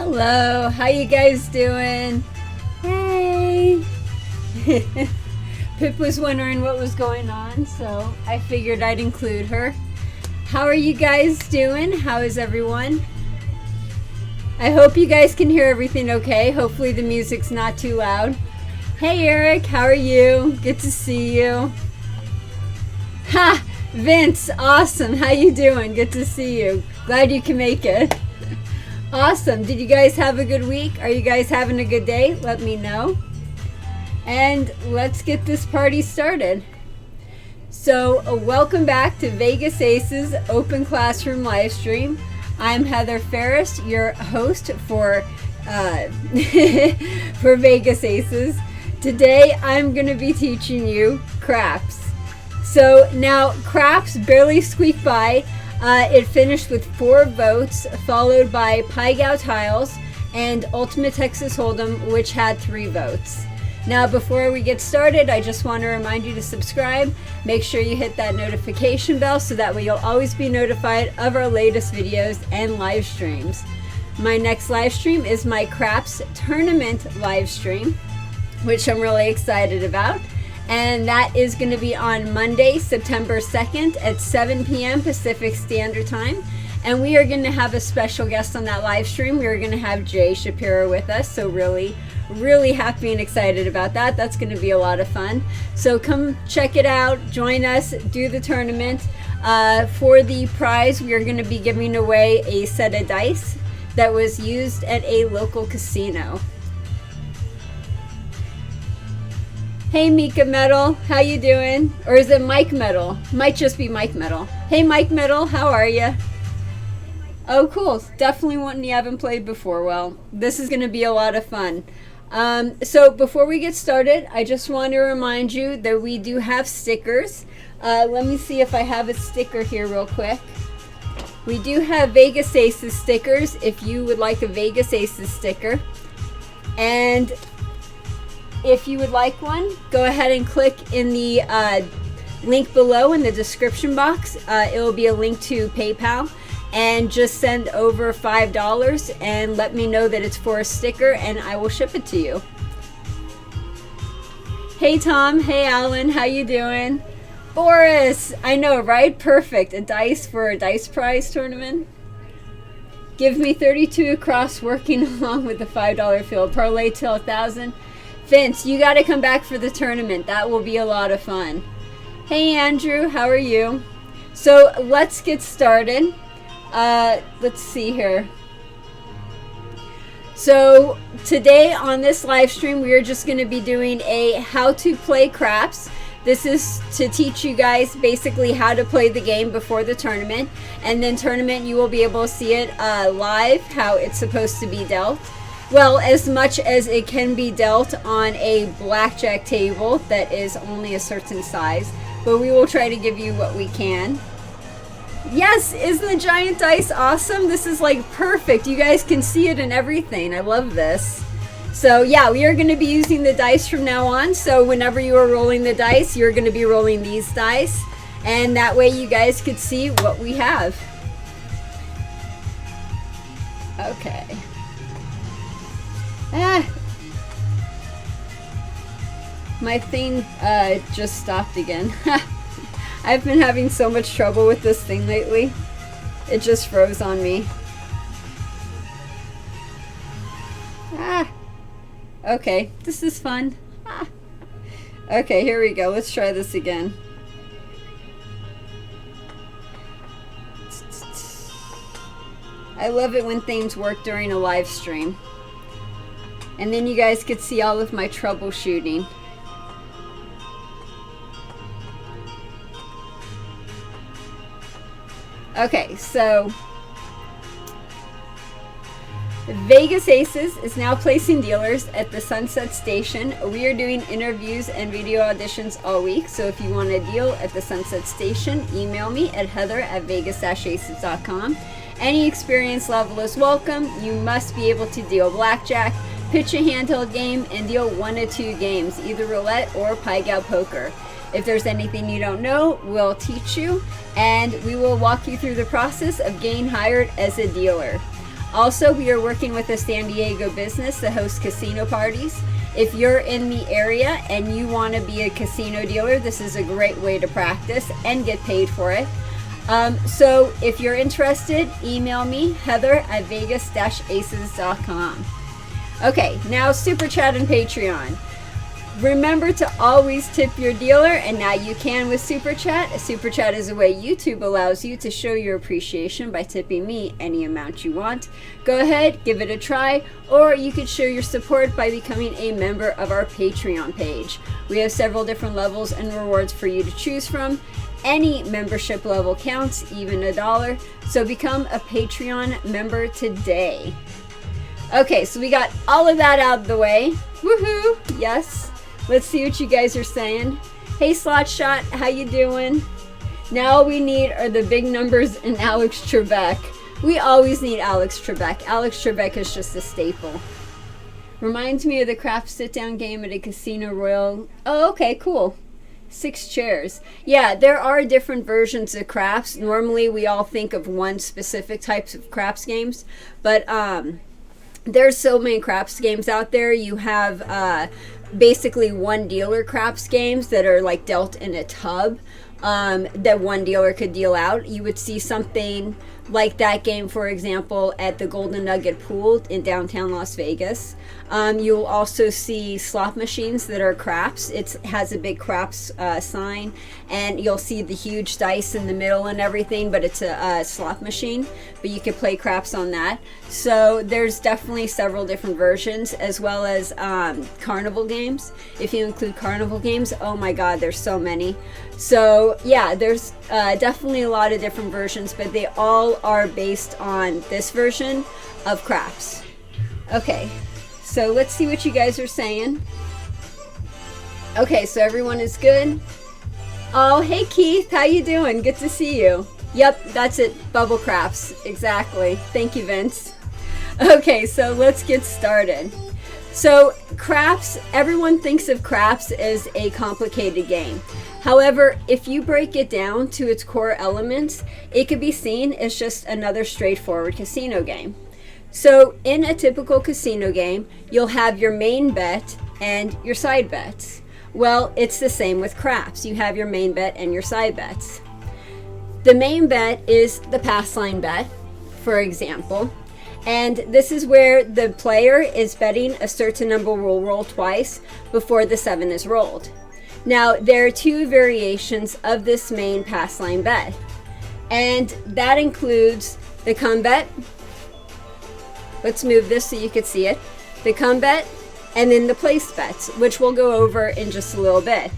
Hello, how you guys doing? Hey! Pip was wondering what was going on, so I figured I'd include her. How are you guys doing? How is everyone? I hope you guys can hear everything okay. Hopefully the music's not too loud. Hey Eric, how are you? Good to see you. Ha! Vince, awesome. How you doing? Good to see you. Glad you can make it. Awesome. Did you guys have a good week? Are you guys having a good day? Let me know. And let's get this party started. So welcome back to Vegas Aces Open Classroom live stream. I'm Heather Ferris, your host for for Vegas Aces. Today I'm going to be teaching you craps. So now craps barely squeaked by. It finished with 4 votes, followed by Pai Gow Tiles and Ultimate Texas Hold'em, which had 3 votes. Now before we get started, I just want to remind you to subscribe. Make sure you hit that notification bell so that way you'll always be notified of our latest videos and live streams. My next live stream is my craps tournament live stream, which I'm really excited about. And that is going to be on Monday, September 2nd at 7 p.m. Pacific Standard Time. And we are going to have a special guest on that live stream. We are going to have Jay Shapiro with us. So really happy and excited about that. That's going to be a lot of fun. So come check it out. Join us. Do the tournament. For the prize, we are going to be giving away a set of dice that was used at a local casino. Hey Mika Metal, how you doing? Or is it Mike Metal? Might just be Mike Metal. Hey Mike Metal, how are you? Oh cool, definitely one you haven't played before. Well, this is going to be a lot of fun. So before we get started, I just want to remind you that we do have stickers. Let me see if I have a sticker here real quick. We do have Vegas Aces stickers if you would like a Vegas Aces sticker. And if you would like one, go ahead and click in the link below in the description box. It will be a link to PayPal, and just send over $5 and let me know that it's for a sticker and I will ship it to you. Hey Tom, hey Alan, how you doing? Boris, I know, right? Perfect. A dice for a dice prize tournament. Give me 32 across working along with the $5 field. Parlay till 1,000. Vince, you got to come back for the tournament. That will be a lot of fun. Hey Andrew, how are you? So let's get started. Let's see here. So today on this live stream, we are just going to be doing a how to play craps. This is to teach you guys basically how to play the game before the tournament. And then tournament, you will be able to see it live, how it's supposed to be dealt. Well, as much as it can be dealt on a blackjack table that is only a certain size, but we will try to give you what we can. Yes, isn't the giant dice awesome? This is like perfect. You guys can see it and everything. I love this. So yeah, we are going to be using the dice from now on. So whenever you are rolling the dice, you're going to be rolling these dice. And that way you guys could see what we have. Okay. My thing just stopped again. I've been having so much trouble with this thing lately. It just froze on me. Okay, this is fun. Okay, here we go. Let's try this again. I love it when things work during a live stream. And then you guys could see all of my troubleshooting. Okay, so Vegas Aces is now placing dealers at the Sunset Station. We are doing interviews and video auditions all week. So if you want a deal at the Sunset Station, email me at heather@vegas-aces.com. Any experience level is welcome. You must be able to deal blackjack, pitch a handheld game, and deal 1 to 2 games, either roulette or Pai Gow poker. If there's anything you don't know, we'll teach you, and we will walk you through the process of getting hired as a dealer. Also, we are working with a San Diego business that hosts casino parties. If you're in the area and you want to be a casino dealer, this is a great way to practice and get paid for it. So if you're interested, email me, heather@vegas-aces.com. Okay, now Super Chat and Patreon. Remember to always tip your dealer, and now you can with Super Chat. A Super Chat is a way YouTube allows you to show your appreciation by tipping me any amount you want. Go ahead, give it a try, or you could show your support by becoming a member of our Patreon page. We have several different levels and rewards for you to choose from. Any membership level counts, even $1, so become a Patreon member today. Okay, so we got all of that out of the way. Woohoo! Yes. Let's see what you guys are saying. Hey Slot Shot, how you doing? Now all we need are the big numbers and Alex Trebek. We always need Alex Trebek. Alex Trebek is just a staple. Reminds me of the craft sit-down game at a Casino Royale. Oh, okay, cool. 6 chairs. Yeah, there are different versions of craps. Normally we all think of one specific types of craps games, but there's so many craps games out there. You have basically one dealer craps games that are like dealt in a tub that one dealer could deal out. You would see something like that game, for example, at the Golden Nugget Pool in downtown Las Vegas. You'll also see slot machines that are craps. It has a big craps sign, and you'll see the huge dice in the middle and everything, but it's a slot machine, but you can play craps on that. So there's definitely several different versions, as well as carnival games. If you include carnival games, oh my god, there's so many. So yeah, there's definitely a lot of different versions, but they all are based on this version of craps. Okay, so let's see what you guys are saying. Okay, so everyone is good. Oh, hey Keith, how you doing? Good to see you. Yep, that's it, bubble craps, exactly. Thank you, Vince. Okay, so let's get started. So craps, everyone thinks of craps as a complicated game. However, if you break it down to its core elements, it could be seen as just another straightforward casino game. So in a typical casino game, you'll have your main bet and your side bets. Well, it's the same with craps. You have your main bet and your side bets. The main bet is the pass line bet, for example. And this is where the player is betting a certain number will roll twice before the 7 is rolled. Now, there are 2 variations of this main pass line bet, and that includes the come bet. Let's move this so you can see it. The come bet, and then the place bets, which we'll go over in just a little bit.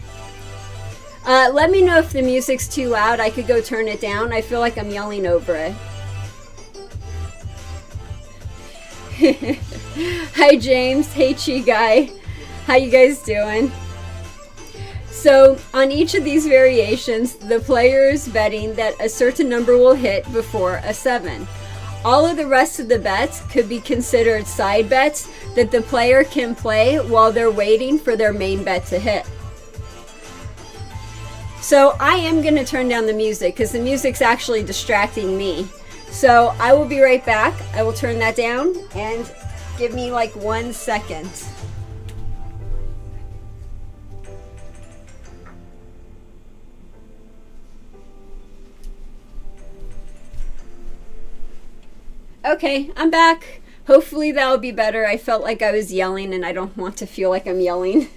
Let me know if the music's too loud. I could go turn it down. I feel like I'm yelling over it. Hi James, hey Chi Guy, how you guys doing? So on each of these variations, the player is betting that a certain number will hit before a 7. All of the rest of the bets could be considered side bets that the player can play while they're waiting for their main bet to hit. So I am going to turn down the music because the music's actually distracting me. So I will be right back. I will turn that down and give me like 1 second. Okay, I'm back. Hopefully that'll be better. I felt like I was yelling and I don't want to feel like I'm yelling.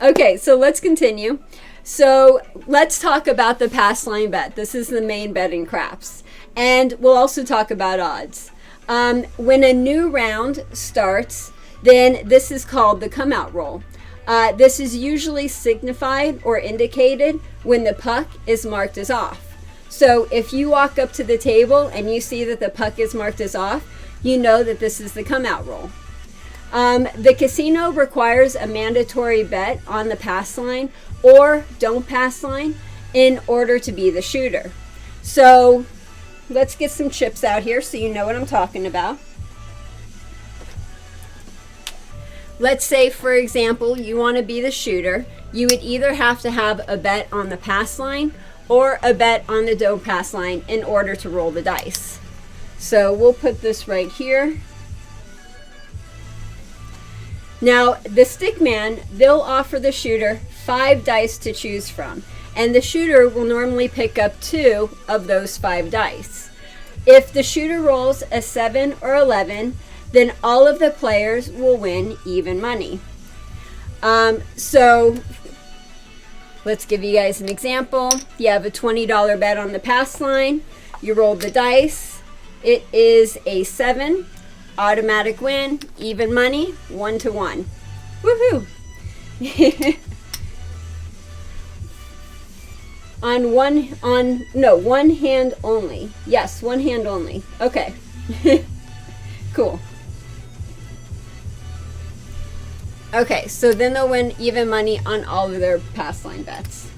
Okay, so let's continue. So let's talk about the pass line bet. This is the main bet in craps. And we'll also talk about odds. When a new round starts, then this is called the come out roll. This is usually signified or indicated when the puck is marked as off. So if you walk up to the table and you see that the puck is marked as off, you know that this is the come out roll. The casino requires a mandatory bet on the pass line or don't pass line in order to be the shooter. So let's get some chips out here so you know what I'm talking about. Let's say, for example, you want to be the shooter. You would either have to have a bet on the pass line or a bet on the don't pass line in order to roll the dice. So we'll put this right here. Now, the stick man, they'll offer the shooter 5 dice to choose from, and the shooter will normally pick up 2 of those 5 dice. If the shooter rolls a 7 or 11, then all of the players will win even money. So let's give you guys an example. You have a $20 bet on the pass line. You rolled the dice. It is a 7. Automatic win, even money, 1 to 1. Woohoo! One hand only. Yes, one hand only. Okay. Cool. Okay, so then they'll win even money on all of their pass line bets.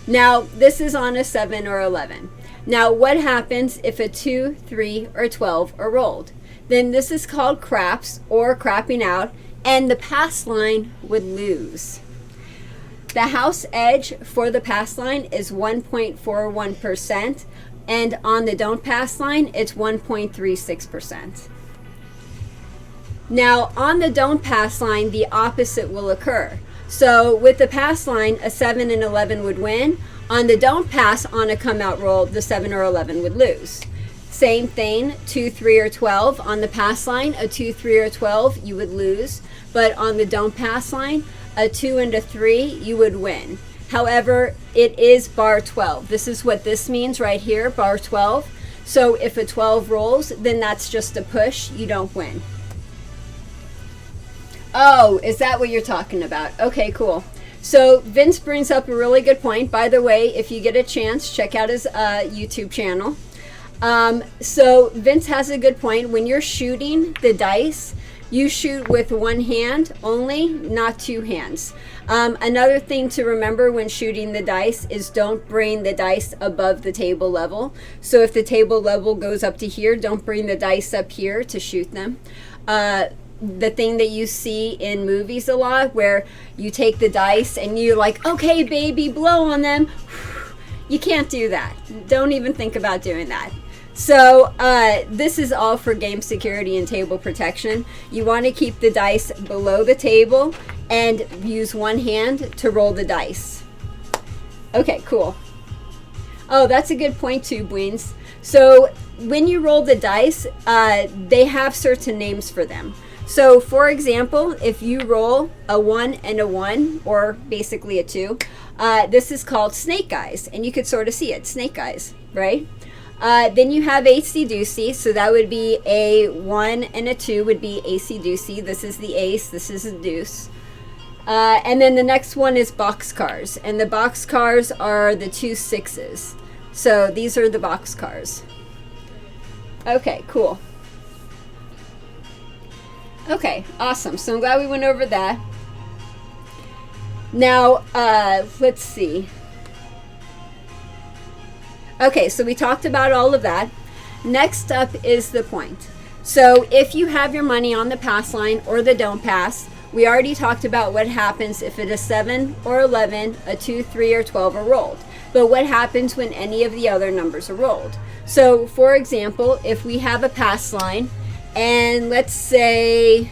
Now, this is on a 7 or 11. Now, what happens if a 2, 3, or 12 are rolled? Then this is called craps or crapping out, and the pass line would lose. The house edge for the pass line is 1.41%, and on the don't pass line, it's 1.36%. Now, on the don't pass line, the opposite will occur. So with the pass line, a 7 and 11 would win. On the don't pass on a come out roll, the 7 or 11 would lose. Same thing, 2, 3, or 12. On the pass line, a 2, 3, or 12, you would lose. But on the don't pass line, a 2 and a 3, you would win. However, it is bar 12. This is what this means right here, bar 12. So if a 12 rolls, then that's just a push. You don't win. Oh, is that what you're talking about? Okay, cool. So Vince brings up a really good point. By the way, if you get a chance, check out his YouTube channel. So Vince has a good point. When you're shooting the dice, you shoot with one hand only, not 2 hands. Another thing to remember when shooting the dice is don't bring the dice above the table level. So if the table level goes up to here, don't bring the dice up here to shoot them. The thing that you see in movies a lot where you take the dice and you're like, okay, baby, blow on them. You can't do that. Don't even think about doing that. So this is all for game security and table protection. You want to keep the dice below the table and use one hand to roll the dice. Okay, cool. Oh, that's a good point too, Bweens. So when you roll the dice, they have certain names for them. So for example, if you roll a 1 and a 1, or basically a 2, this is called snake eyes, and you could sort of see it, snake eyes, right? Then you have acey-deucey, so that would be a 1 and a 2 would be acey-deucey. This is the ace, this is the deuce. And then the next one is boxcars, and the boxcars are the 2 6s. So these are the boxcars. Okay, cool. Okay, awesome. So I'm glad we went over that. Now, let's see. Okay, so we talked about all of that. Next up is the point. So if you have your money on the pass line or the don't pass, we already talked about what happens if it is 7 or 11, a 2, 3, or 12 are rolled. But what happens when any of the other numbers are rolled? So, for example, if we have a pass line, and let's say,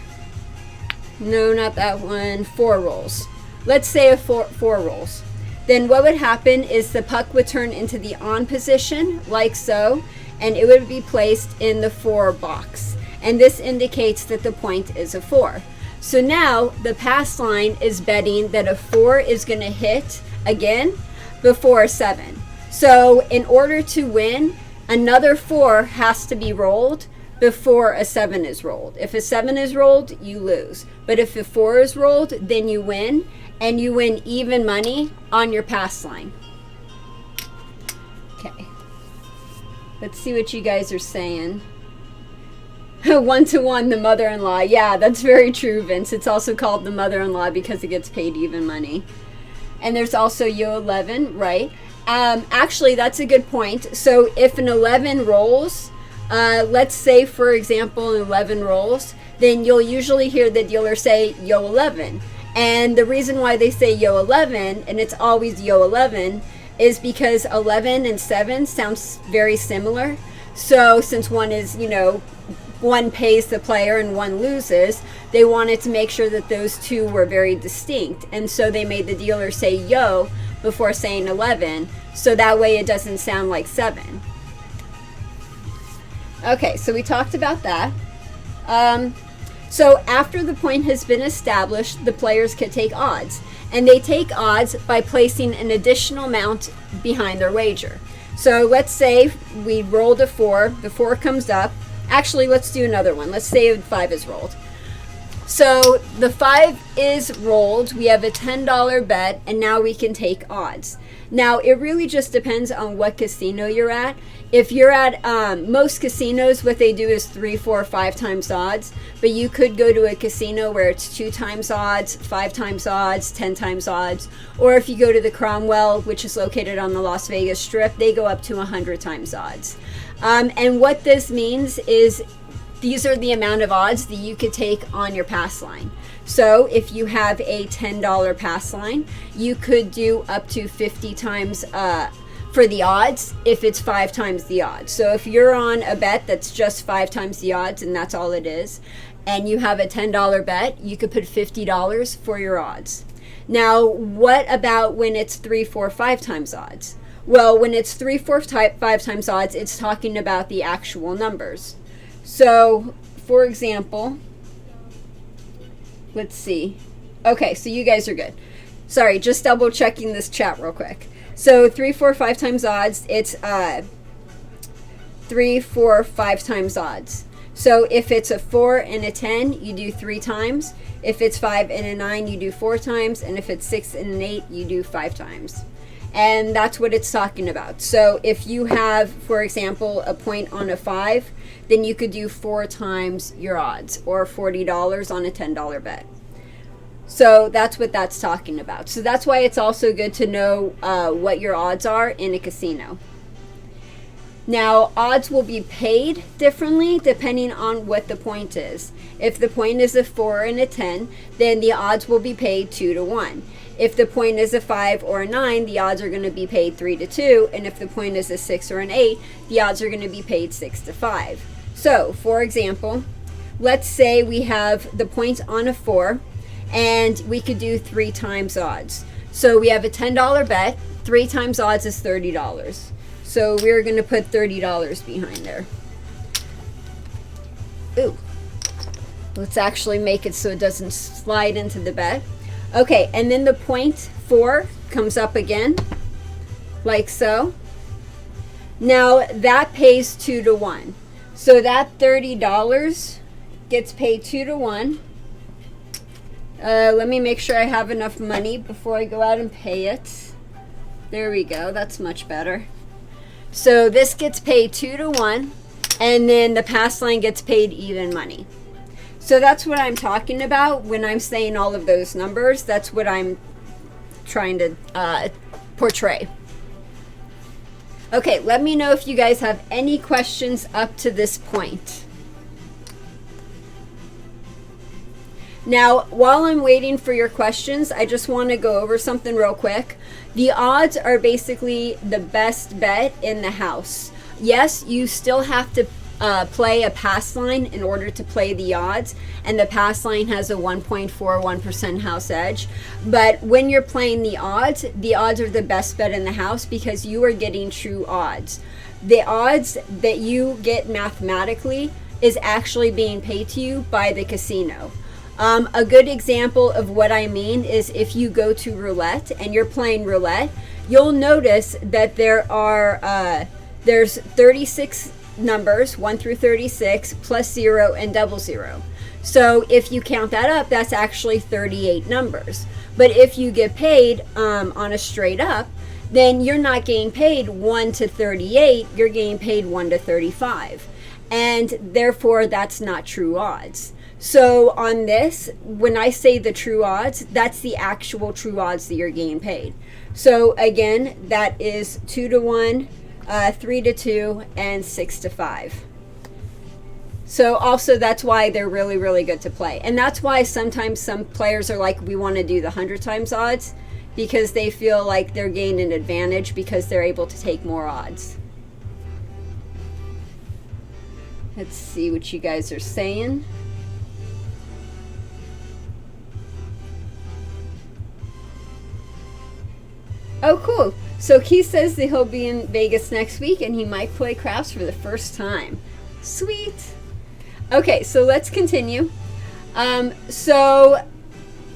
no, not that one, 4 rolls. Let's say a 4 rolls. Then what would happen is the puck would turn into the on position, like so, and it would be placed in the 4 box. And this indicates that the point is a 4. So now the pass line is betting that a 4 is going to hit again before a 7. So in order to win, another 4 has to be rolled before a 7 is rolled. If a 7 is rolled, you lose. But if a 4 is rolled, then you win, and you win even money on your pass line. Okay. Let's see what you guys are saying. 1 to 1, the mother-in-law. Yeah, that's very true, Vince. It's also called the mother-in-law because it gets paid even money. And there's also Yo 11, right? Actually, that's a good point. So if an 11 rolls, let's say, for example, 11 rolls, then you'll usually hear the dealer say Yo 11. And the reason why they say Yo 11, and it's always Yo 11, is because 11 and 7 sounds very similar. So since one is, one pays the player and one loses, they wanted to make sure that those two were very distinct. And so they made the dealer say yo before saying 11, so that way it doesn't sound like 7. Okay, so we talked about that. So after the point has been established, the players can take odds. And they take odds by placing an additional amount behind their wager. So let's say we rolled a 4, the 4 comes up. Actually, let's do another one. Let's say 5 is rolled. So the 5 is rolled, we have a $10 bet, and now we can take odds. Now, it really just depends on what casino you're at. If you're at most casinos, what they do is 3, 4, 5 times odds, but you could go to a casino where it's 2 times odds, 5 times odds, 10 times odds, or if you go to the Cromwell, which is located on the Las Vegas Strip, they go up to 100 times odds. And what this means is these are the amount of odds that you could take on your pass line. So if you have a $10 pass line, you could do up to 50 times for the odds if it's 5 times the odds. So if you're on a bet that's just 5 times the odds and that's all it is, and you have a $10 bet, you could put $50 for your odds. Now, what about when it's 3, 4, 5 times odds? Well, when it's 3, 4, 5 times odds, it's talking about the actual numbers. So, for example, let's see. Okay, so you guys are good. Sorry, just double checking this chat real quick. So 3, 4, 5 times odds, it's 3, 4, 5 times odds. So if it's a 4 and a 10, you do 3 times. If it's 5 and a 9, you do 4 times. And if it's 6 and an 8, you do 5 times. And that's what it's talking about. So if you have, for example, a point on a 5, then you could do 4 times your odds, or $40 on a $10 bet. So that's what that's talking about. So that's why it's also good to know what your odds are in a casino. Now, odds will be paid differently depending on what the point is. If the point is a 4 and a 10, then the odds will be paid 2 to 1. If the point is a 5 or a 9, the odds are going to be paid 3 to 2. And if the point is a 6 or an 8, the odds are going to be paid 6 to 5. So, for example, let's say we have the point on a 4, and we could do 3 times odds. So we have a $10 bet, 3 times odds is $30. So we're going to put $30 behind there. Ooh. Let's actually make it so it doesn't slide into the bet. Okay, and then the point 4 comes up again, like so. Now that pays 2 to 1. So that $30 gets paid 2 to 1. Let me make sure I have enough money before I go out and pay it. There we go. That's much better. So this gets paid 2 to 1, and then the pass line gets paid even money. So that's what I'm talking about when I'm saying all of those numbers. That's what I'm trying to portray. Okay, let me know if you guys have any questions up to this point. Now, while I'm waiting for your questions, I just want to go over something real quick. The odds are basically the best bet in the house. Yes, you still have to play a pass line in order to play the odds, and the pass line has a 1.41% house edge. But when you're playing the odds are the best bet in the house because you are getting true odds. The odds that you get mathematically is actually being paid to you by the casino. A good example of what I mean is if you go to roulette and you're playing roulette, you'll notice that there's 36 numbers, 1 through 36, plus 0 and double 0. So if you count that up, that's actually 38 numbers. But if you get paid on a straight up, then you're not getting paid 1 to 38, you're getting paid 1 to 35. And therefore, that's not true odds. So on this, when I say the true odds, that's the actual true odds that you're getting paid. So again, that is 2 to 1, 3 to 2, and 6 to 5. So also that's why they're really, really good to play. And that's why sometimes some players are like, we want to do the 100 times odds, because they feel like they're gaining an advantage because they're able to take more odds. Let's see what you guys are saying. Oh, cool. So Keith says that he'll be in Vegas next week and he might play craps for the first time. Sweet. Okay, so let's continue. So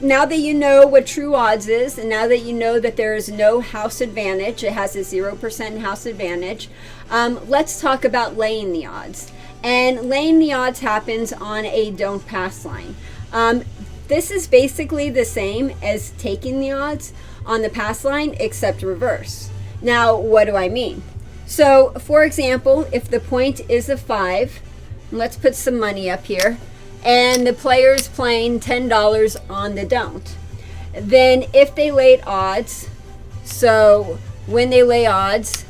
now that you know what true odds is, and now that you know that there is no house advantage, it has a 0% house advantage, let's talk about laying the odds. And laying the odds happens on a don't pass line. This is basically the same as taking the odds on the pass line, except reverse. Now, what do I mean? So, for example, if the point is a 5, let's put some money up here, and the player's playing $10 on the don't. Then if they laid odds, so when they lay odds,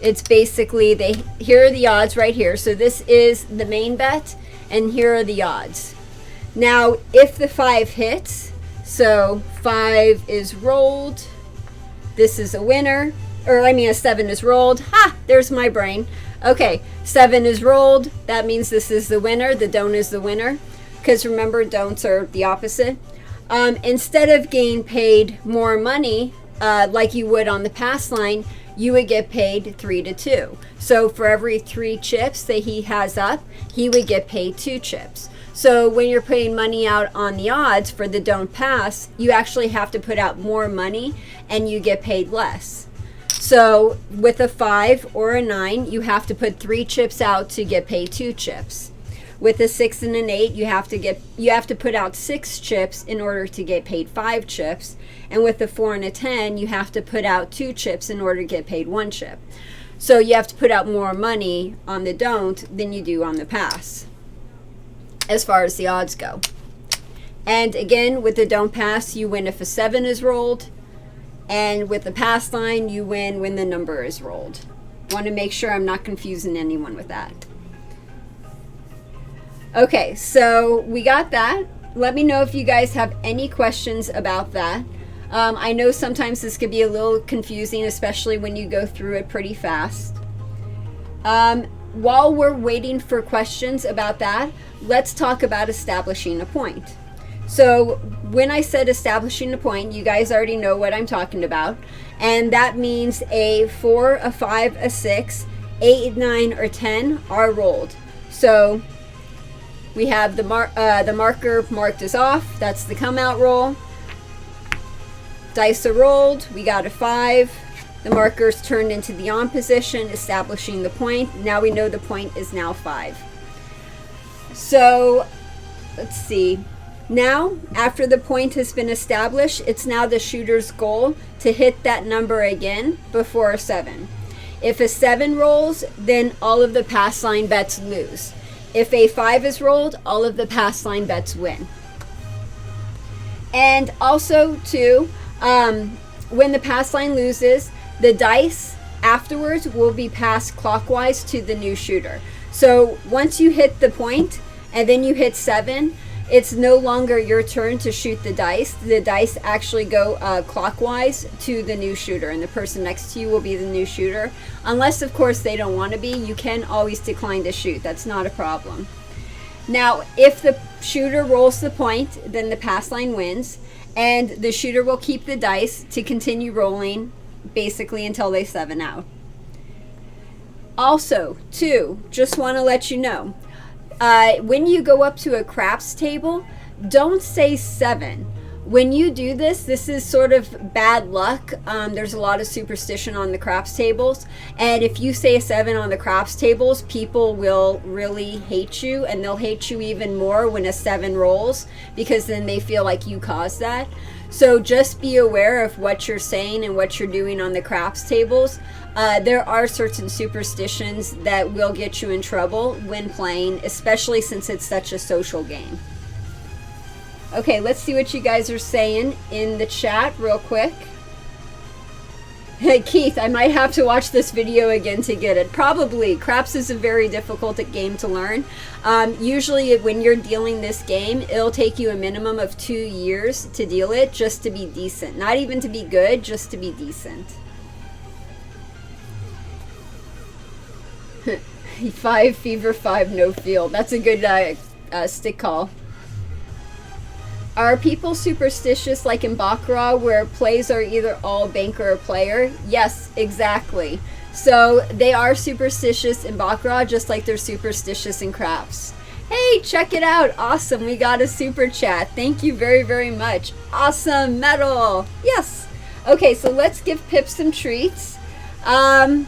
it's basically, here are the odds right here. So this is the main bet, and here are the odds. Now, if the 5 hits, so 5 is rolled, this is a winner, or I mean a 7 is rolled. Ha! There's my brain. Okay, 7 is rolled. That means this is the winner. The don't is the winner. Because remember, don'ts are the opposite. Instead of getting paid more money, like you would on the pass line, you would get paid 3-2. So for every 3 chips that he has up, he would get paid 2 chips. So when you're putting money out on the odds for the don't pass, you actually have to put out more money and you get paid less. So with a 5 or a 9, you have to put 3 chips out to get paid 2 chips. With a 6 and an 8, you have to put out 6 chips in order to get paid 5 chips. And with a 4 and a 10, you have to put out 2 chips in order to get paid 1 chip. So you have to put out more money on the don't than you do on the pass, as far as the odds go. And again, with the don't pass, you win if a 7 is rolled. And with the pass line, you win when the number is rolled. Want to make sure I'm not confusing anyone with that. Okay, so we got that. Let me know if you guys have any questions about that. I know sometimes this could be a little confusing, especially when you go through it pretty fast. While we're waiting for questions about that, let's talk about establishing a point. So when I said establishing a point, you guys already know what I'm talking about. And that means a 4, a 5, a 6, 8, 9, or 10 are rolled. So we have the marker marked as off. That's the come out roll. Dice are rolled. We got a 5. The marker's turned into the on position, establishing the point. Now we know the point is now 5. So let's see. Now, after the point has been established, it's now the shooter's goal to hit that number again before a 7. If a 7 rolls, then all of the pass line bets lose. If a 5 is rolled, all of the pass line bets win. And also, too, when the pass line loses, the dice afterwards will be passed clockwise to the new shooter. So once you hit the point and then you hit 7, it's no longer your turn to shoot the dice. The dice actually go clockwise to the new shooter, and the person next to you will be the new shooter. Unless, of course, they don't want to be. You can always decline to shoot. That's not a problem. Now, if the shooter rolls the point, then the pass line wins, and the shooter will keep the dice to continue rolling basically until they 7 out. Also, too, just want to let you know, when you go up to a craps table, don't say 7. When you do this, this is sort of bad luck. There's a lot of superstition on the craps tables. And if you say a 7 on the craps tables, people will really hate you. And they'll hate you even more when a 7 rolls, because then they feel like you caused that. So just be aware of what you're saying and what you're doing on the craps tables. There are certain superstitions that will get you in trouble when playing, especially since it's such a social game. Okay, let's see what you guys are saying in the chat real quick. Hey, Keith, I might have to watch this video again to get it. Probably. Craps is a very difficult game to learn. Usually when you're dealing this game, it'll take you a minimum of 2 years to deal it just to be decent. Not even to be good, just to be decent. 5 fever, 5 no field. That's a good stick call. Are people superstitious like in Baccarat where plays are either all banker or player? Yes, exactly. So they are superstitious in Baccarat just like they're superstitious in craps. Hey, check it out. Awesome. We got a super chat. Thank you very, very much. Awesome. Medal. Yes. Okay, so let's give Pip some treats. I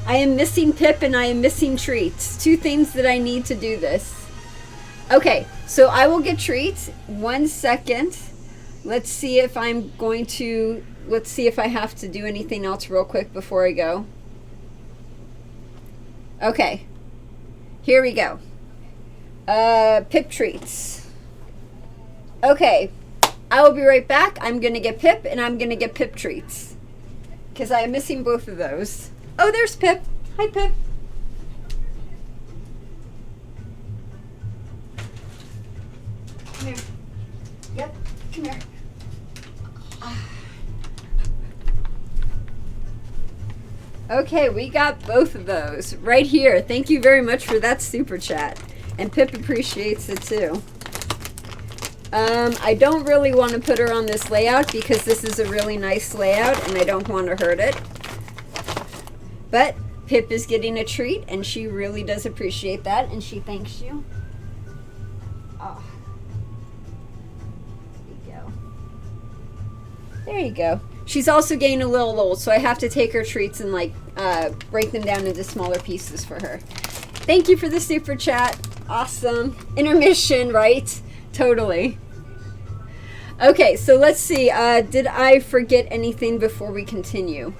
am missing Pip and I am missing treats. 2 things that I need to do this. Okay, so I will get treats. 1 second. Let's see if I'm going to, let's see if I have to do anything else real quick before I go. Okay, here we go. Pip treats. Okay, I will be right back. I'm going to get Pip and I'm going to get Pip treats. Because I am missing both of those. Oh, there's Pip. Hi, Pip. Come here. Yep, come here. Okay, we got both of those right here. Thank you very much for that super chat. And Pip appreciates it too. I don't really want to put her on this layout because this is a really nice layout and I don't want to hurt it. But Pip is getting a treat and she really does appreciate that and she thanks you. Oh. There you go. She's also getting a little old, so I have to take her treats and like break them down into smaller pieces for her. Thank you for the super chat. Awesome. Intermission, right? Totally. Okay, so let's see. Did I forget anything before we continue?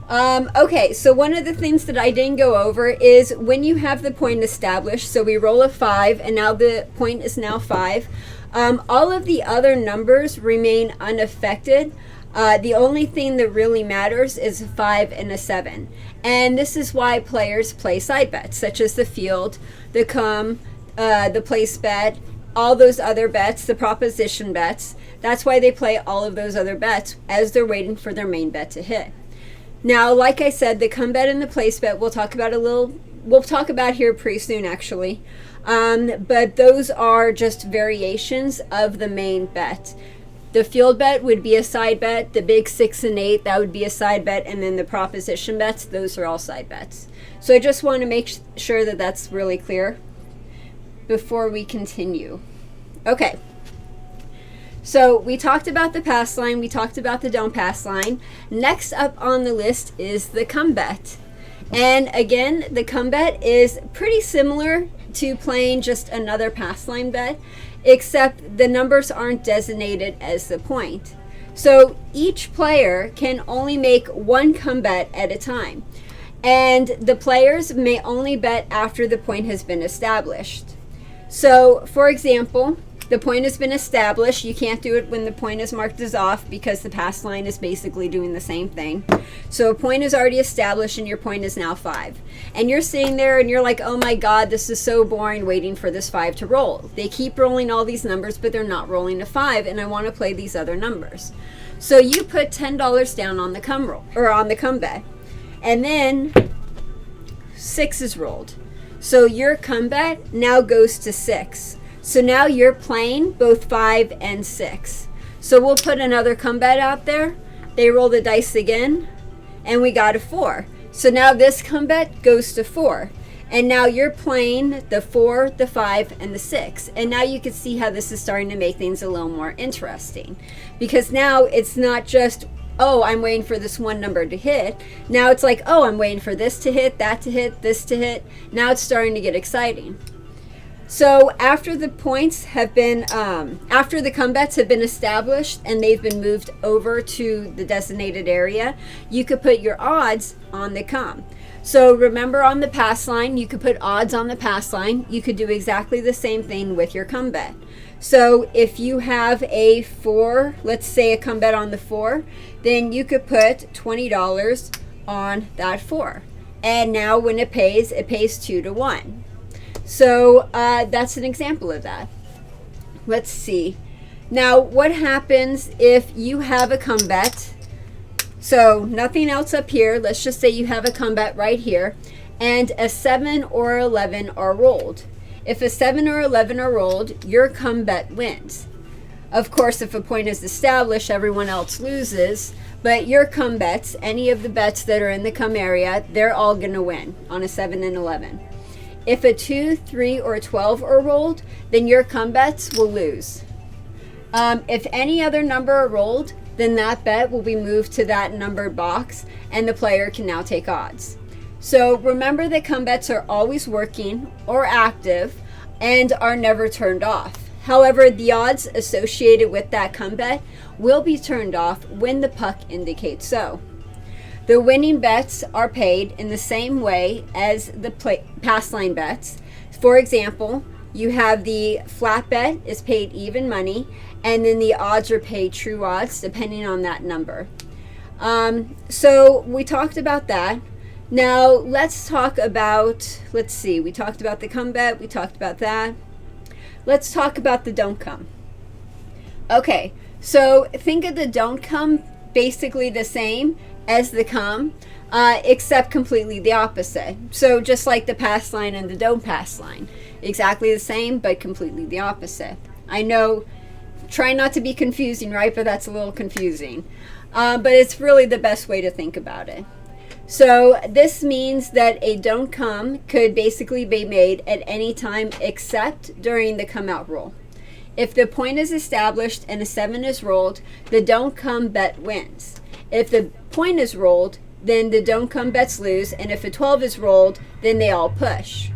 Okay, so one of the things that I didn't go over is when you have the point established, so we roll a 5 and now the point is now 5. All of the other numbers remain unaffected. The only thing that really matters is a 5 and a 7. And this is why players play side bets, such as the field, the come, the place bet, all those other bets, the proposition bets. That's why they play all of those other bets as they're waiting for their main bet to hit. Now, like I said, the come bet and the place bet we'll talk about here pretty soon actually. But those are just variations of the main bet. The field bet would be a side bet, the big 6 and 8, that would be a side bet, and then the proposition bets, those are all side bets. So I just want to make sure that that's really clear before we continue. Okay. So we talked about the pass line, we talked about the don't pass line. Next up on the list is the come bet. And again, the come bet is pretty similar to playing just another pass line bet, except the numbers aren't designated as the point. So each player can only make one come bet at a time. And the players may only bet after the point has been established. So, for example, the point has been established. You can't do it when the point is marked as off because the pass line is basically doing the same thing. So a point is already established and your point is now 5. And you're sitting there and you're like, oh my God, this is so boring waiting for this 5 to roll. They keep rolling all these numbers, but they're not rolling a 5 and I want to play these other numbers. So you put $10 down on the come roll, or on the come bet. And then 6 is rolled. So your come bet now goes to 6. So now you're playing both 5 and 6. So we'll put another come bet out there. They roll the dice again, and we got a 4. So now this come bet goes to 4. And now you're playing the 4, the 5, and the 6. And now you can see how this is starting to make things a little more interesting. Because now it's not just, oh, I'm waiting for this one number to hit. Now it's like, oh, I'm waiting for this to hit, that to hit, this to hit. Now it's starting to get exciting. So after the points have been, after the come bets have been established and they've been moved over to the designated area, you could put your odds on the come. So remember on the pass line, you could put odds on the pass line. You could do exactly the same thing with your come bet. So if you have a 4, let's say a come bet on the 4, then you could put $20 on that 4. And now when it pays 2 to 1. So that's an example of that. Let's see. Now, what happens if you have a come bet? So nothing else up here. Let's just say you have a come bet right here. and a 7 or 11 are rolled. If a 7 or 11 are rolled, your come bet wins. Of course, if a point is established, everyone else loses, but your come bets, any of the bets that are in the come area, they're all going to win on a 7 and 11. If a 2, 3, or 12 are rolled, then your come bets will lose. If any other number are rolled, then that bet will be moved to that numbered box, and the player can now take odds. So remember that come bets are always working or active and are never turned off. However, the odds associated with that come bet will be turned off when the puck indicates so. The winning bets are paid in the same way as the pass line bets. For example, you have the flat bet is paid even money, and then the odds are paid true odds depending on that number. So we talked about that. Now let's talk about, we talked about the come bet, we talked about that. Let's talk about the don't come. Okay, so think of the don't come basically the same as the come, except completely the opposite. So just like the pass line and the don't pass line, exactly the same, but completely the opposite. I know, try not to be confusing, right? But that's a little confusing. But it's really the best way to think about it. So this means that a don't come could basically be made at any time except during the come out roll. If the point is established and a 7 is rolled, the don't come bet wins. If the point is rolled, then the don't come bets lose, and if a 12 is rolled, then they all push.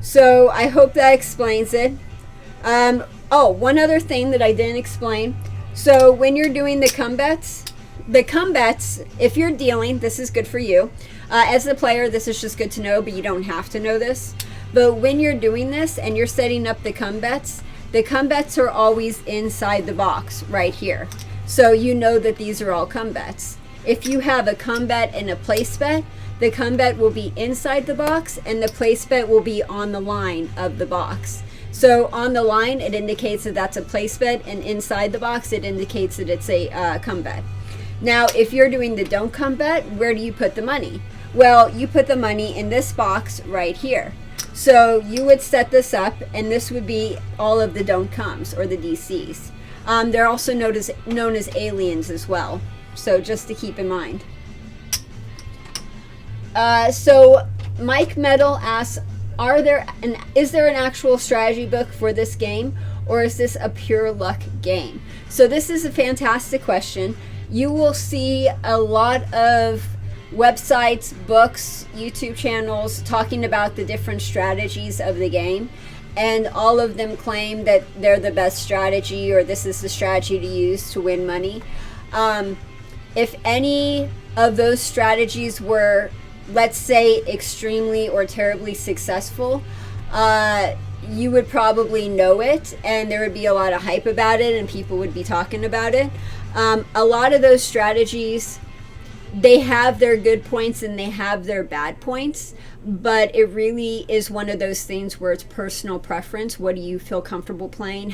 So I hope that explains it. One other thing that I didn't explain. So when you're doing the come bets, if you're dealing, this is good for you. As the player, this is just good to know, but you don't have to know this. But when you're doing this and you're setting up the come bets are always inside the box right here. So you know that these are all come bets. If you have a come bet and a place bet, the come bet will be inside the box and the place bet will be on the line of the box. So on the line, it indicates that that's a place bet, and inside the box, it indicates that it's a come bet. Now, if you're doing the don't come bet, where do you put the money? Well, you put the money in this box right here. So you would set this up, and this would be all of the don't comes, or the DCs. They're also known as aliens as well. So just to keep in mind. So Mike Metal asks, is there an actual strategy book for this game, or is this a pure luck game? So this is a fantastic question. You will see a lot of websites, books, YouTube channels talking about the different strategies of the game, and all of them claim that they're the best strategy, or this is the strategy to use to win money. If any of those strategies were, let's say, extremely or terribly successful, you would probably know it, and there would be a lot of hype about it, and people would be talking about it. A lot of those strategies, they have their good points and they have their bad points, but it really is one of those things where it's personal preference. What do you feel comfortable playing?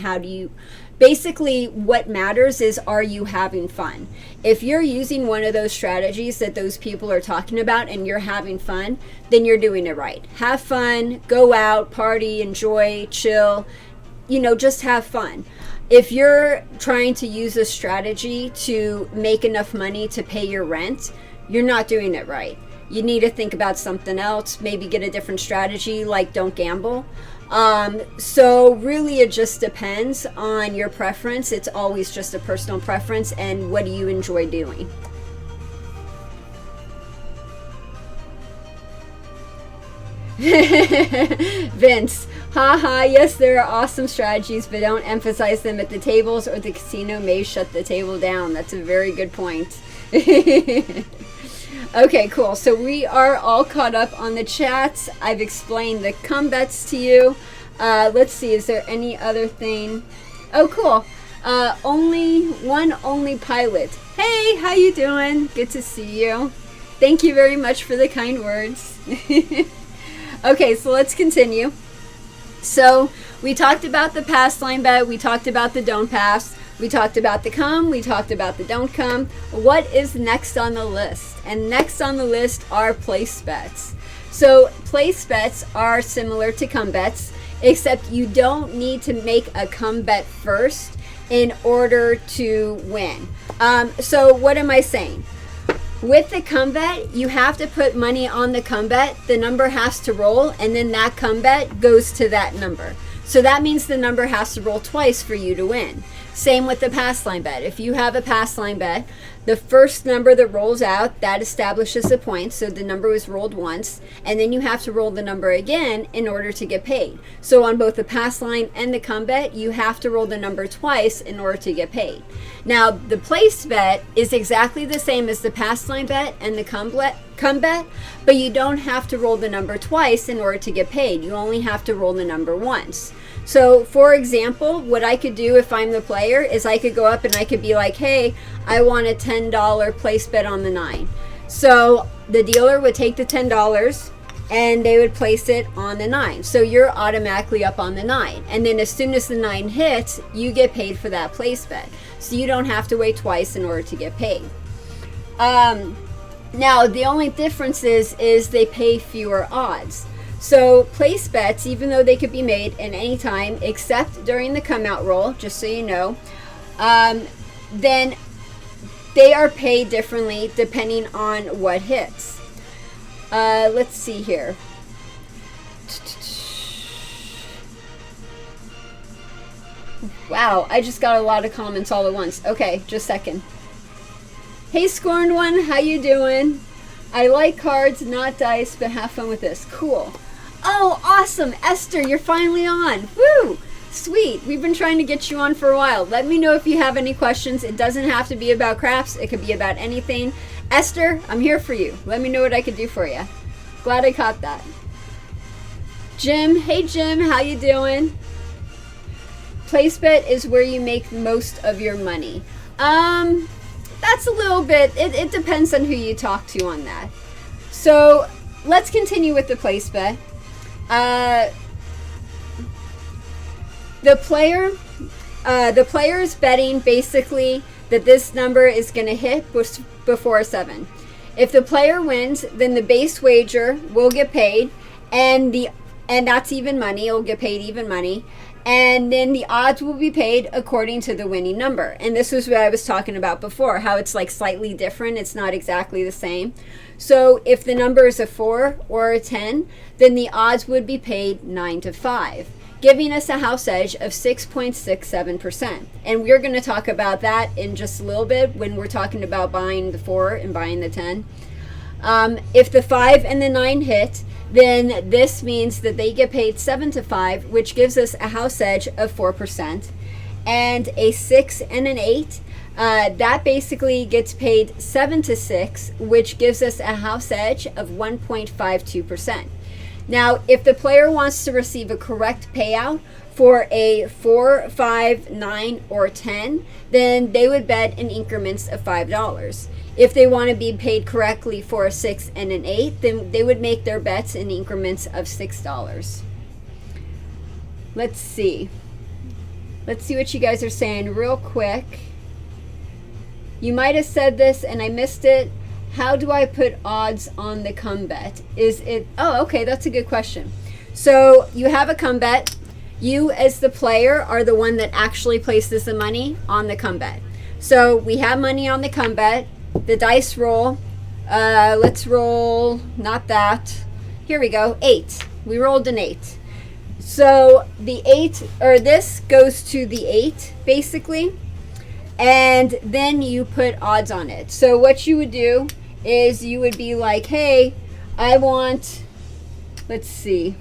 Basically what matters is, are you having fun? If you're using one of those strategies that those people are talking about and you're having fun, then you're doing it right. Have fun, go out, party, enjoy, chill, just have fun. If you're trying to use a strategy to make enough money to pay your rent, you're not doing it right. You need to think about something else, maybe get a different strategy, like don't gamble. So really it just depends on your preference. It's always just a personal preference, and what do you enjoy doing. Vince, haha, yes, there are awesome strategies, but don't emphasize them at the tables or the casino may shut the table down. That's a very good point. Okay, cool. So we are all caught up on the chats. I've explained the come bets to you. Let's see, is there any other thing? Oh, cool. Only pilot. Hey, how you doing? Good to see you. Thank you very much for the kind words. Okay, so let's continue. So we talked about the pass line bet, we talked about the don't pass, we talked about the come, we talked about the don't come. What is next on the list? And next on the list are place bets. So place bets are similar to come bets, except you don't need to make a come bet first in order to win. So what am I saying? With the come bet, you have to put money on the come bet. The number has to roll, and then that come bet goes to that number. So that means the number has to roll twice for you to win. Same with the pass line bet. If you have a pass line bet, the first number that rolls out, that establishes a point. So the number was rolled once, and then you have to roll the number again in order to get paid. So on both the pass line and the come bet, you have to roll the number twice in order to get paid. Now, the place bet is exactly the same as the pass line bet and the come bet, but you don't have to roll the number twice in order to get paid. You only have to roll the number once. So, for example, what I could do if I'm the player is I could go up and I could be like, hey, I want a $10 place bet on the 9. So the dealer would take the $10 and they would place it on the 9. So you're automatically up on the 9. And then as soon as the 9 hits, you get paid for that place bet. So you don't have to wait twice in order to get paid. Now, the only difference is they pay fewer odds. So place bets, even though they could be made at any time except during the come out roll, just so you know, then they are paid differently depending on what hits. Let's see here. Wow, I just got a lot of comments all at once. Okay, just a second. Hey Scorned One, how you doing? I like cards, not dice, but have fun with this. Cool. Oh, awesome. Esther, you're finally on. Woo! Sweet. We've been trying to get you on for a while. Let me know if you have any questions. It doesn't have to be about crafts. It could be about anything. Esther, I'm here for you. Let me know what I could do for you. Glad I caught that. Jim, hey Jim, how you doing? Place bet is where you make most of your money. That's a little bit, it depends on who you talk to on that. So let's continue with the place bet. The player is betting basically that this number is going to hit before a 7. If the player wins, then the base wager will get paid, and that's even money. It'll get paid even money, and then the odds will be paid according to the winning number. And this was what I was talking about before, how it's like slightly different. It's not exactly the same. So if the number is a 4 or a 10, then the odds would be paid 9-5, giving us a house edge of 6.67%. And we're going to talk about that in just a little bit when we're talking about buying the 4 and buying the 10. If the 5 and the 9 hit, then this means that they get paid 7-5, which gives us a house edge of 4%. And a 6 and an 8, that basically gets paid 7-6, which gives us a house edge of 1.52%. Now, if the player wants to receive a correct payout for a 4, 5, 9, or 10, then they would bet in increments of $5. If they want to be paid correctly for a 6 and an 8, then they would make their bets in increments of $6. Let's see. Let's see what you guys are saying real quick. You might have said this and I missed it. How do I put odds on the come bet? Is it, oh, okay, that's a good question. So you have a come bet. You as the player are the one that actually places the money on the come bet. So we have money on the come bet. The dice roll, let's roll, not that. Here we go, 8. We rolled an 8. So the 8, or this goes to the 8, basically. And then you put odds on it. So what you would do is you would be like, hey, I want, let's see,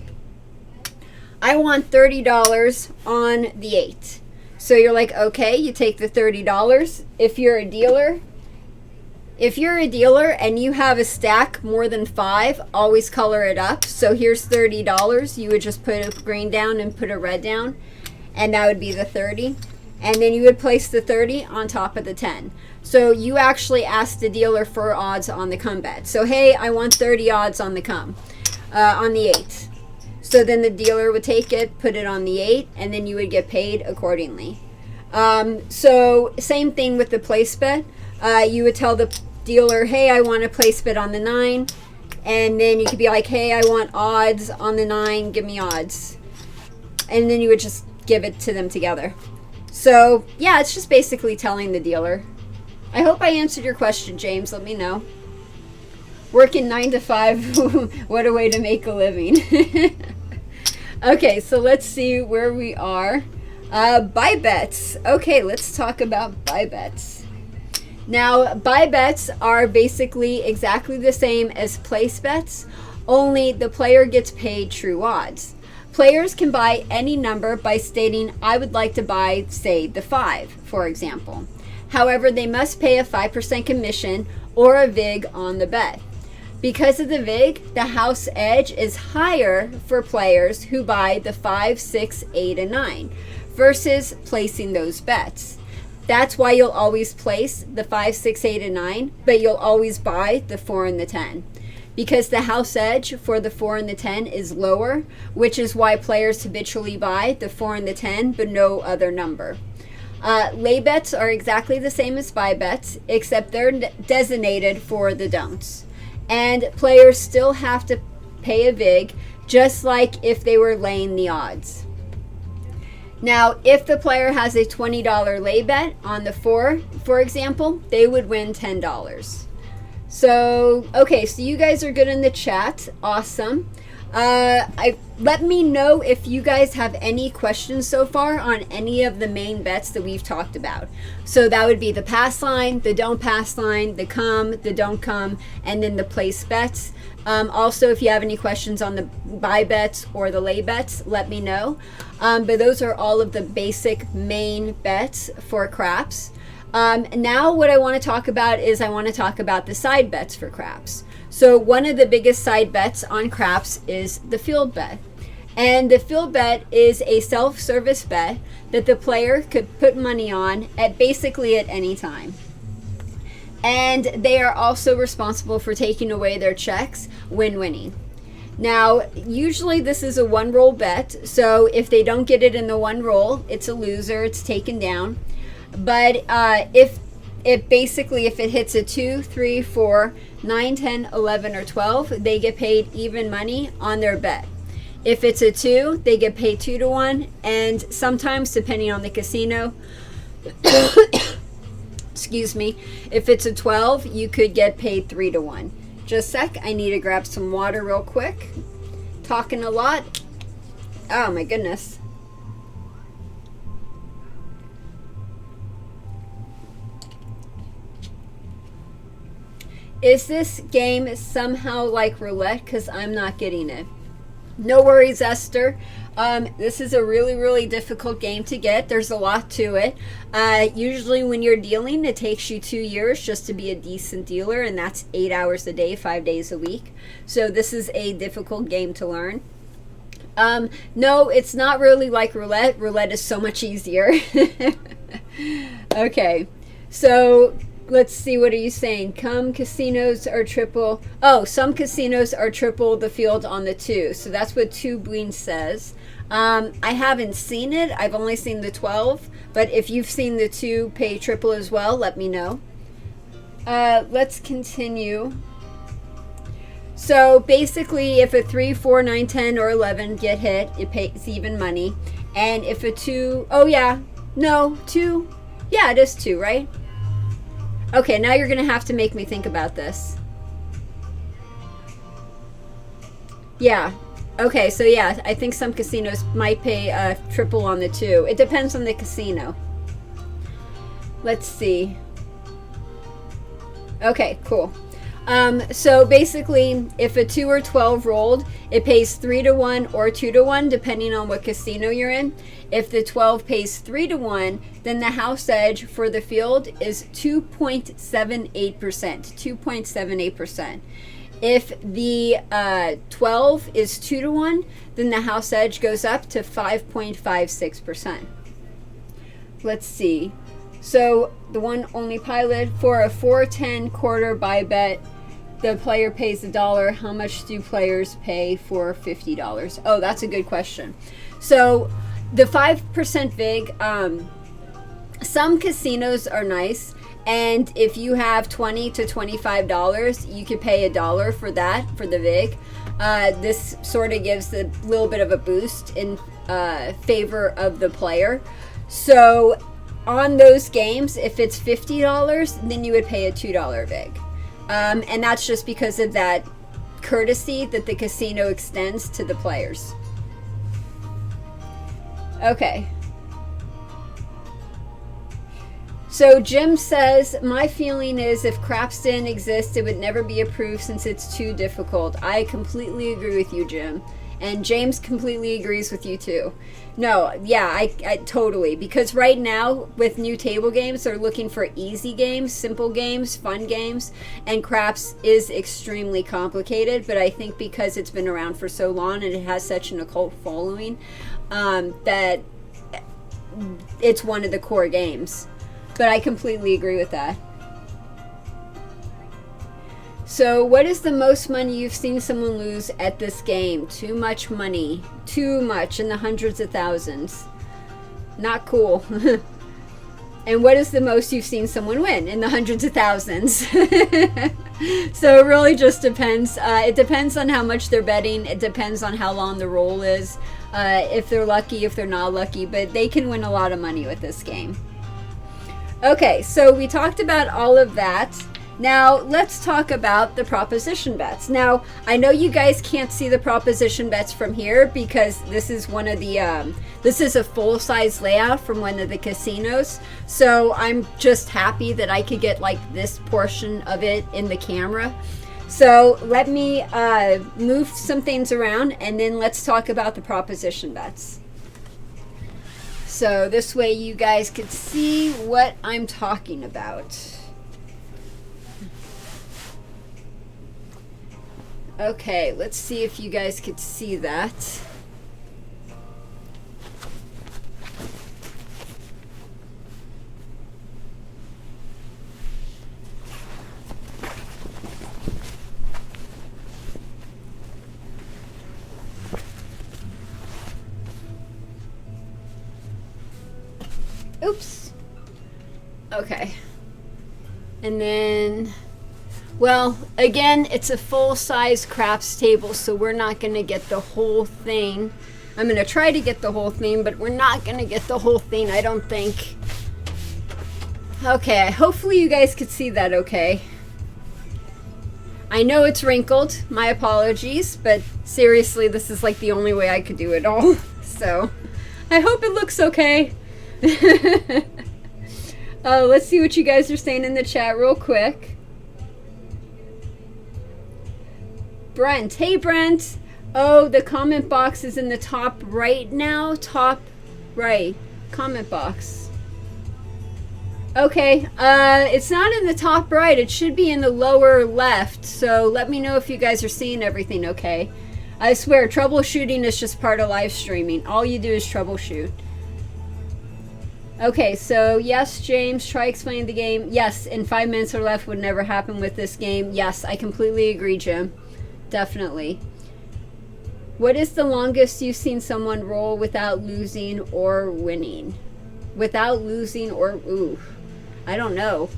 I want $30 on the 8. So you're like, okay, you take the $30. If you're a dealer and you have a stack more than 5, always color it up. So here's $30. You would just put a green down and put a red down, and that would be the 30. And then you would place the 30 on top of the 10. So you actually ask the dealer for odds on the come bet. So hey, I want 30 odds on the come, on the 8. So then the dealer would take it, put it on the 8, and then you would get paid accordingly. So same thing with the place bet. You would tell the dealer, hey, I want a place bet on the 9. And then you could be like, hey, I want odds on the 9, give me odds. And then you would just give it to them together. So yeah, it's just basically telling the dealer. I hope I answered your question, James. Let me know. Working 9 to 5, what a way to make a living. Okay, so let's see where we are. Buy bets. Okay, let's talk about buy bets. Now, buy bets are basically exactly the same as place bets, only the player gets paid true odds. Players can buy any number by stating, I would like to buy, say, the 5, for example. However, they must pay a 5% commission or a VIG on the bet. Because of the VIG, the house edge is higher for players who buy the 5, 6, 8, and 9 versus placing those bets. That's why you'll always place the 5, 6, 8, and 9, but you'll always buy the 4 and the 10. Because the house edge for the 4 and the 10 is lower, which is why players habitually buy the 4 and the 10, but no other number. Lay bets are exactly the same as buy bets, except they're designated for the don'ts. And players still have to pay a VIG, just like if they were laying the odds. Now, if the player has a $20 lay bet on the 4, for example, they would win $10. So, okay, so you guys are good in the chat. Awesome. Let me know if you guys have any questions so far on any of the main bets that we've talked about. So that would be the pass line, the don't pass line, the come, the don't come, and then the place bets. Also, if you have any questions on the buy bets or the lay bets, let me know. But those are all of the basic main bets for craps. Now what I want to talk about is I want to talk about the side bets for craps. So one of the biggest side bets on craps is the field bet. And the field bet is a self-service bet that the player could put money on at basically at any time. And they are also responsible for taking away their checks when winning. Now, usually this is a one roll bet. So if they don't get it in the one roll, it's a loser, it's taken down. But if it hits a 2, 3, 4, 9, 10, 11, or 12, they get paid even money on their bet. If it's a 2, they get paid 2 to 1, and sometimes, depending on the casino, excuse me, if it's a 12, you could get paid 3 to 1. Just a sec, I need to grab some water real quick. Talking a lot. Oh my goodness. Is this game somehow like roulette? Because I'm not getting it. No worries, Esther. This is a really, really difficult game to get. There's a lot to it. Usually when you're dealing, it takes you 2 years just to be a decent dealer, and that's 8 hours a day, 5 days a week. So this is a difficult game to learn. No, it's not really like roulette. Roulette is so much easier. Okay, so let's see, what are you saying? Casinos are triple. Oh, some casinos are triple the field on the 2. So that's what 2 Bean says. I haven't seen it. I've only seen the 12. But if you've seen the 2 pay triple as well, let me know. Let's continue. So basically, if a 3, 4, 9, 10, or 11 get hit, it pays even money. And if a 2, oh yeah, no, 2, yeah, it is 2, right? Okay, now you're going to have to make me think about this. Yeah. Okay, so yeah, I think some casinos might pay triple on the 2. It depends on the casino. Let's see. Okay, cool. So basically, if a 2 or 12 rolled, it pays 3 to 1 or 2 to 1, depending on what casino you're in. If the 12 pays 3 to 1, then the house edge for the field is 2.78%. 2.78%. If the 12 is 2 to 1, then the house edge goes up to 5.56%. Let's see. So the one only pilot for a 410 quarter buy bet, the player pays $1. How much do players pay for $50? Oh, that's a good question. So the 5% VIG, some casinos are nice And if you have $20 to $25, you could pay $1 for that, for the VIG. This sort of gives a little bit of a boost in favor of the player. So on those games, if it's $50, then you would pay a $2 VIG. And that's just because of that courtesy that the casino extends to the players. Okay. So Jim says, my feeling is if craps didn't exist, it would never be approved since it's too difficult. I completely agree with you, Jim. And James completely agrees with you too. No, yeah, I totally. Because right now, with new table games, they're looking for easy games, simple games, fun games. And craps is extremely complicated. But I think because it's been around for so long and it has such an occult following, that it's one of the core games. But I completely agree with that. So, what is the most money you've seen someone lose at this game? Too much money. Too much, in the hundreds of thousands. Not cool. And what is the most you've seen someone win? In the hundreds of thousands. So, it really just depends. It depends on how much they're betting. It depends on how long the roll is. If they're lucky, if they're not lucky. But they can win a lot of money with this game. Okay, so we talked about all of that. Now, let's talk about the proposition bets. Now, I know you guys can't see the proposition bets from here because this is one of the, this is a full-size layout from one of the casinos. So I'm just happy that I could get like this portion of it in the camera. So let me move some things around and then let's talk about the proposition bets. So this way you guys could see what I'm talking about. Okay, let's see if you guys could see that. Oops. Okay. And then, well, again, it's a full-size craps table, so we're not going to get the whole thing. I'm going to try to get the whole thing, but we're not going to get the whole thing, I don't think. Okay, hopefully you guys could see that okay. I know it's wrinkled, my apologies, but seriously, this is like the only way I could do it all. So, I hope it looks okay. Let's see what you guys are saying in the chat real quick. Brent, hey Brent. Oh, the comment box is in the top right now. Top right comment box. Okay, it's not in the top right. It should be in the lower left. So let me know if you guys are seeing everything okay. I swear, troubleshooting is just part of live streaming. All you do is troubleshoot. Okay, so yes, James, try explaining the game. Yes, in 5 minutes or left would never happen with this game. Yes, I completely agree, Jim. Definitely. What is the longest you've seen someone roll without losing or winning? Without losing or... Ooh, I don't know.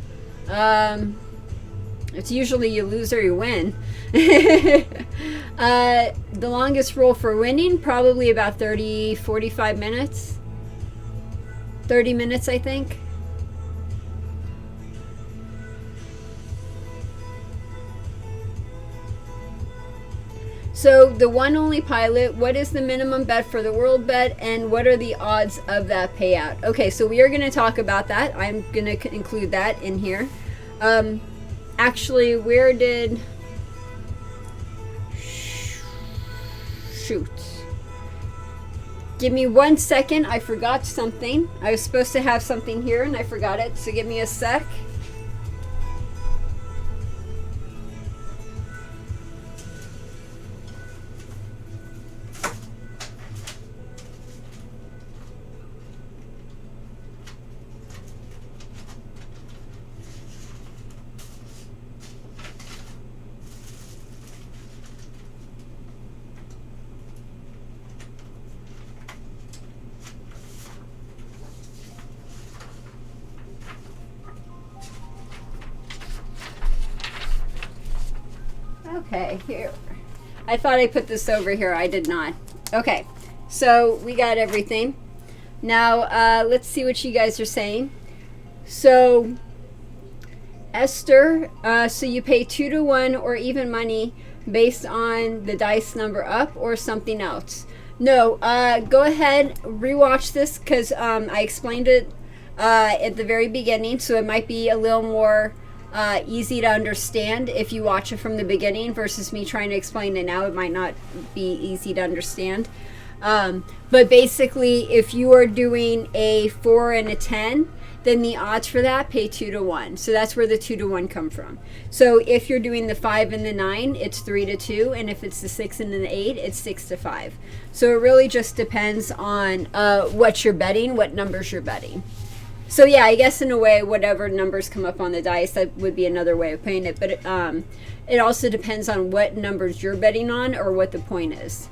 It's usually you lose or you win. The longest roll for winning, probably about 30, 45 minutes. 30 minutes, I think. So the one only pilot, what is the minimum bet for the world bet and what are the odds of that payout? Okay, so we are going to talk about that. I'm going to include that in here. Actually, where did... Shoot. Give me 1 second. I forgot something. I was supposed to have something here and I forgot it. So give me a sec. Okay, here. I thought I put this over here. I did not. Okay, so we got everything. Now, let's see what you guys are saying. So, Esther, so you pay 2 to 1 or even money based on the dice number up or something else. No, go ahead, rewatch this because I explained it at the very beginning, so it might be a little more easy to understand if you watch it from the beginning versus me trying to explain it now. It might not be easy to understand. But basically, if you are doing a 4 and a 10, then the odds for that pay 2 to 1. So that's where the 2 to 1 come from. So if you're doing the 5 and the 9, it's 3 to 2. And if it's the 6 and the 8, it's 6 to 5. So it really just depends on what you're betting, what numbers you're betting. So yeah, I guess in a way, whatever numbers come up on the dice, that would be another way of playing it. But it also depends on what numbers you're betting on or what the point is.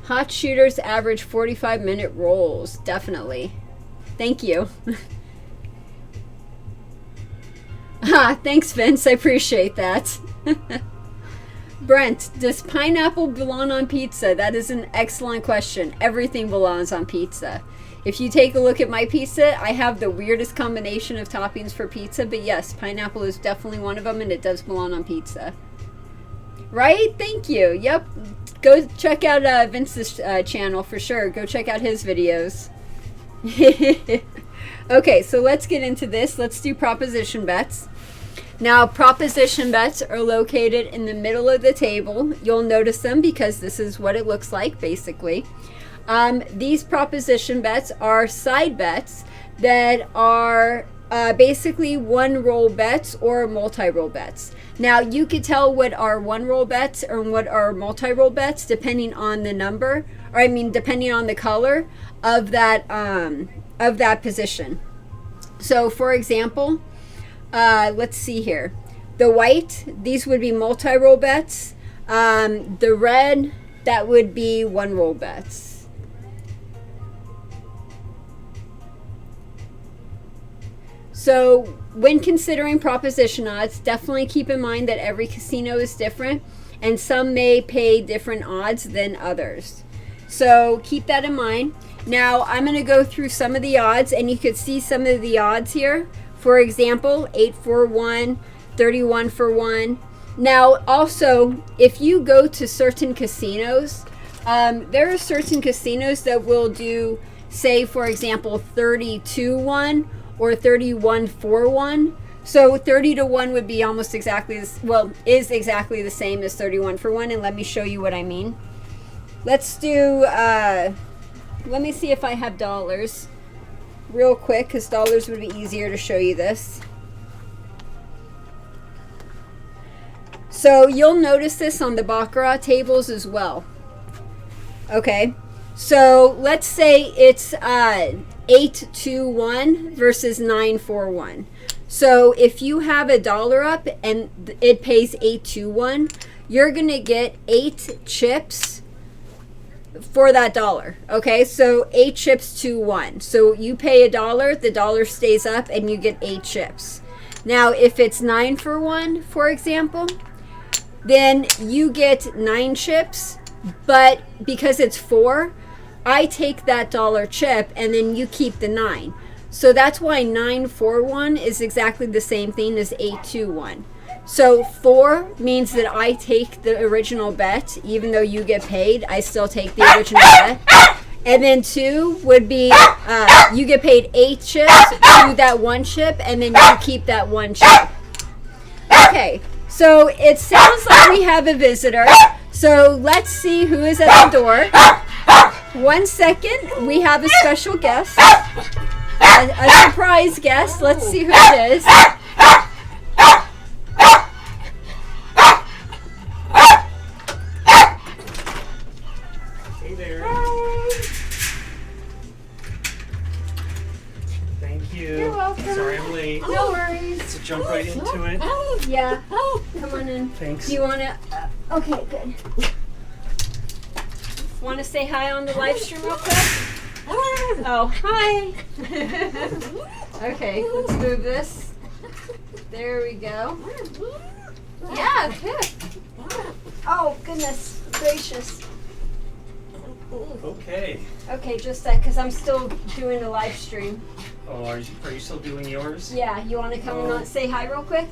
Hot shooters average 45-minute rolls. Definitely. Thank you. Thanks, Vince. I appreciate that. Brent, does pineapple belong on pizza? That is an excellent question. Everything belongs on pizza. If you take a look at my pizza, I have the weirdest combination of toppings for pizza, but yes, pineapple is definitely one of them, and it does belong on pizza. Right? Thank you. Yep. Go check out Vince's channel for sure. Go check out his videos. Okay, so let's get into this. Let's do proposition bets. Now, proposition bets are located in the middle of the table. You'll notice them because this is what it looks like, basically. These proposition bets are side bets that are basically one-roll bets or multi-roll bets. Now, you could tell what are one-roll bets or what are multi-roll bets depending on the number, or I mean, depending on the color of that position. So, for example, let's see here. The white, these would be multi-roll bets. The red, that would be one-roll bets. So when considering proposition odds, definitely keep in mind that every casino is different and some may pay different odds than others. So keep that in mind. Now I'm going to go through some of the odds and you could see some of the odds here. For example, 8 for 1, 31 for 1. Now also, if you go to certain casinos, there are certain casinos that will do, say for example, 32-1 or 31-4-1. So 30 to 1 would be almost exactly this, well, is exactly the same as 31 for 1, and let me show you what I mean. Let's do let me see if I have dollars real quick, because dollars would be easier to show you this. So you'll notice this on the baccarat tables as well. Okay, so let's say it's 8-2-1 versus 9-4-1. So if you have $1 up and it pays 8-2-1, you're gonna get 8 chips for that dollar. Okay, so 8 chips to 1. So you pay $1, the dollar stays up, and you get 8 chips. Now, if it's 9 for 1, for example, then you get 9 chips, but because it's 4, I take that dollar chip and then you keep the 9. So that's why 9-4-1 is exactly the same thing as 8-2-1. So 4 means that I take the original bet, even though you get paid, I still take the original bet. And then 2 would be you get paid 8 chips to that 1 chip, and then you keep that 1 chip. Okay, so it sounds like we have a visitor. So let's see who is at the door. 1 second, we have a special guest, a surprise guest. Let's see who it is. Hey there. Hi. Thank you. You're welcome. Sorry I'm late. No worries. Let's jump right into it. Yeah. Come on in. Thanks. Do you want to? Okay, good. Want to say hi on the live stream real quick? Oh, hi. Okay, let's move this. There we go. Yeah, good. Oh, goodness gracious. Okay. Okay, just that, because I'm still doing the live stream. Oh, are you still doing yours? Yeah, you want to come and say hi real quick?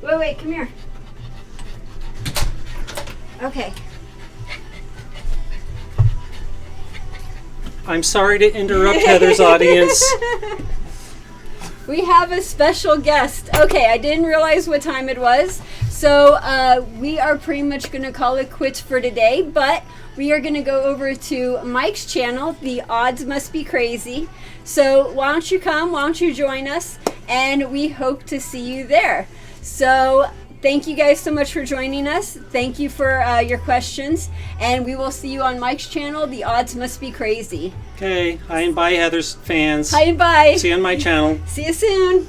Wait, come here. Okay. I'm sorry to interrupt Heather's audience. We have a special guest. Okay, I didn't realize what time it was. So we are pretty much going to call it quits for today, but we are going to go over to Mike's channel. The odds must be crazy. So why don't you come? Why don't you join us? And we hope to see you there. So thank you guys so much for joining us. Thank you for your questions. And we will see you on Mike's channel. The odds must be crazy. Okay, hi and bye, Heather's fans. Hi and bye. See you on my channel. See you soon.